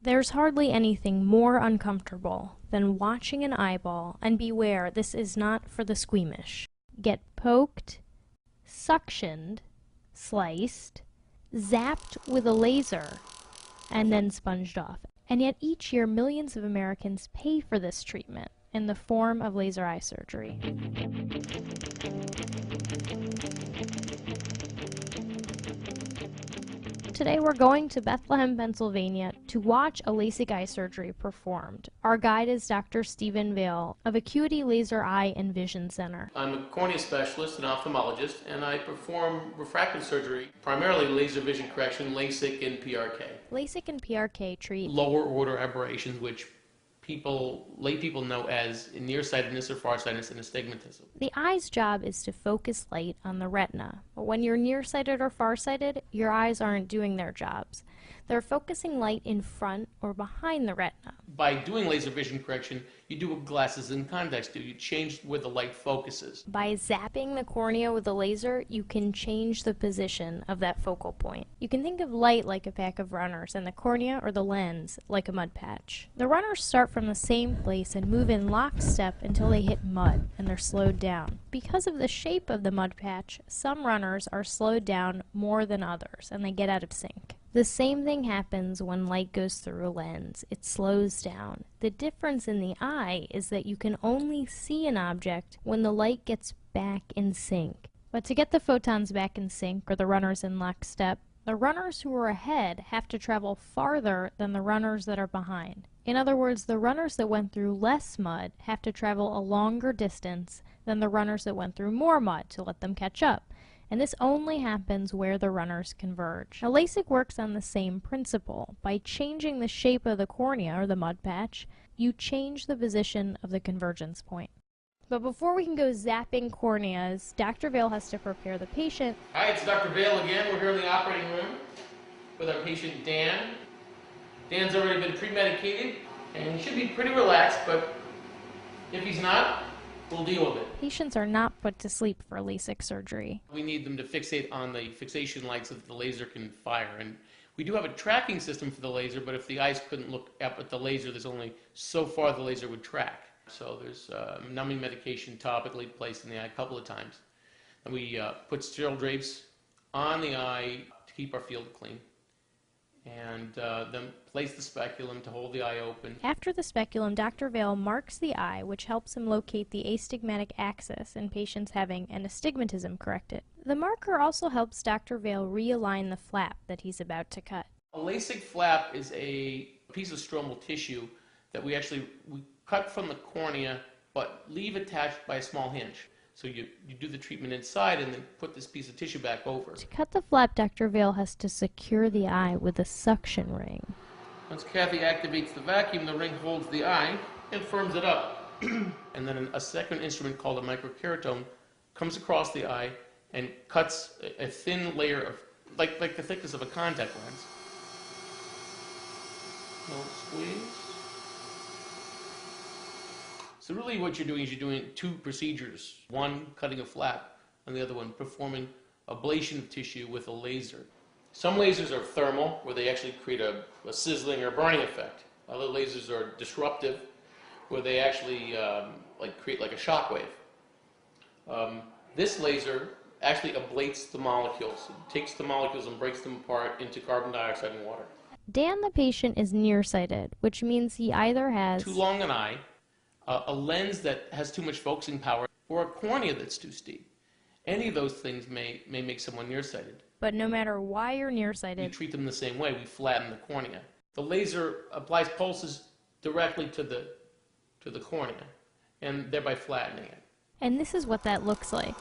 There's hardly anything more uncomfortable than watching an eyeball, and beware, this is not for the squeamish, get poked, suctioned, sliced, zapped with a laser, and then sponged off. And yet each year millions of Americans pay for this treatment in the form of laser eye surgery. Today we're going to Bethlehem, Pennsylvania to watch a LASIK eye surgery performed. Our guide is Dr. Stephen Vail of Acuity Laser Eye and Vision Center. I'm a cornea specialist and ophthalmologist, and I perform refractive surgery, primarily laser vision correction, LASIK and PRK. LASIK and PRK treat lower order aberrations, which lay people know as nearsightedness or farsightedness and astigmatism. The eye's job is to focus light on the retina, but when you're nearsighted or farsighted, your eyes aren't doing their jobs. They're focusing light in front or behind the retina. By doing laser vision correction, you do what glasses and contacts do. You change where the light focuses. By zapping the cornea with a laser, you can change the position of that focal point. You can think of light like a pack of runners, and the cornea or the lens like a mud patch. The runners start from the same place and move in lockstep until they hit mud, and they're slowed down. Because of the shape of the mud patch, some runners are slowed down more than others, and they get out of sync. The same thing happens when light goes through a lens. It slows down. The difference in the eye is that you can only see an object when the light gets back in sync. But to get the photons back in sync, or the runners in lockstep, the runners who are ahead have to travel farther than the runners that are behind. In other words, the runners that went through less mud have to travel a longer distance than the runners that went through more mud to let them catch up. And this only happens where the runners converge. Now, LASIK works on the same principle. By changing the shape of the cornea, or the mud patch, you change the position of the convergence point. But before we can go zapping corneas, Dr. Vail has to prepare the patient. Hi, it's Dr. Vail again. We're here in the operating room with our patient Dan. Dan's already been pre-medicated, and he should be pretty relaxed, but if he's not, we'll deal with it. Patients are not put to sleep for LASIK surgery. We need them to fixate on the fixation light so that the laser can fire. And we do have a tracking system for the laser, but if the eyes couldn't look up at the laser, there's only so far the laser would track. So there's numbing medication topically placed in the eye a couple of times. And we put sterile drapes on the eye to keep our field clean. And then place the speculum to hold the eye open. After the speculum, Dr. Vail marks the eye, which helps him locate the astigmatic axis in patients having an astigmatism corrected. The marker also helps Dr. Vail realign the flap that he's about to cut. A LASIK flap is a piece of stromal tissue that we cut from the cornea but leave attached by a small hinge. So you do the treatment inside and then put this piece of tissue back over. To cut the flap, Dr. Vail has to secure the eye with a suction ring. Once Kathy activates the vacuum, the ring holds the eye and firms it up. And then a second instrument called a microkeratome comes across the eye and cuts a thin layer of, like the thickness of a contact lens. Little squeeze. So really what you're doing is you're doing two procedures. One, cutting a flap, and the other one, performing ablation of tissue with a laser. Some lasers are thermal, where they actually create a sizzling or burning effect. Other lasers are disruptive, where they actually create like a shock wave. This laser actually ablates the molecules. It takes the molecules and breaks them apart into carbon dioxide and water. Dan, the patient, is nearsighted, which means he either has too long an eye, a lens that has too much focusing power, or a cornea that's too steep. Any of those things may make someone nearsighted. But no matter why you're nearsighted, we treat them the same way. We flatten the cornea. The laser applies pulses directly to the cornea, and thereby flattening it. And this is what that looks like.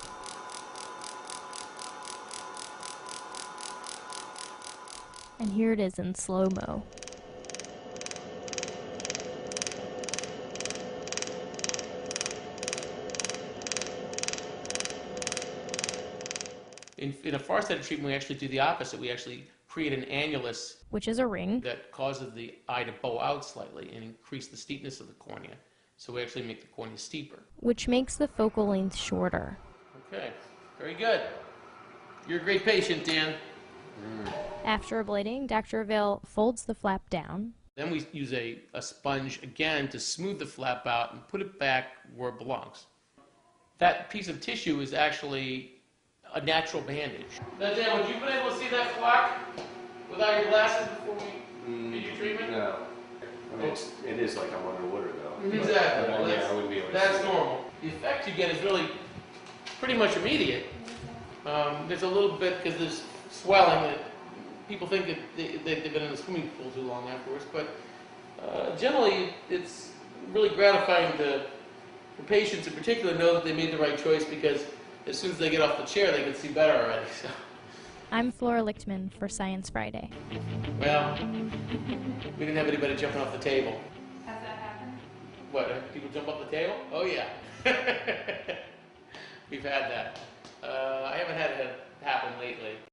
And here it is in slow-mo. In a farsighted treatment, we actually do the opposite. We actually create an annulus, which is a ring, that causes the eye to bow out slightly and increase the steepness of the cornea. So we actually make the cornea steeper, which makes the focal length shorter. Okay, very good. You're a great patient, Dan. After ablating, Dr. Vail folds the flap down, Then we use a sponge again to smooth the flap out and put it back where it belongs. That piece of tissue is actually a natural bandage. Now, Dan, would you been able to see that flap without your glasses before we did your treatment? No. I mean, it is like I'm underwater though. Exactly. But, Well, yeah, I wouldn't be able to that's see normal. The effect you get is really pretty much immediate. There's a little bit, because there's swelling, that people think that they've been in the swimming pool too long afterwards, but generally it's really gratifying to patients in particular know that they made the right choice, because as soon as they get off the chair they can see better already. So. I'm Flora Lichtman for Science Friday. Well, we didn't have anybody jumping off the table. Has that happened? What, people jump off the table? Oh yeah. We've had that. I haven't had it happen lately.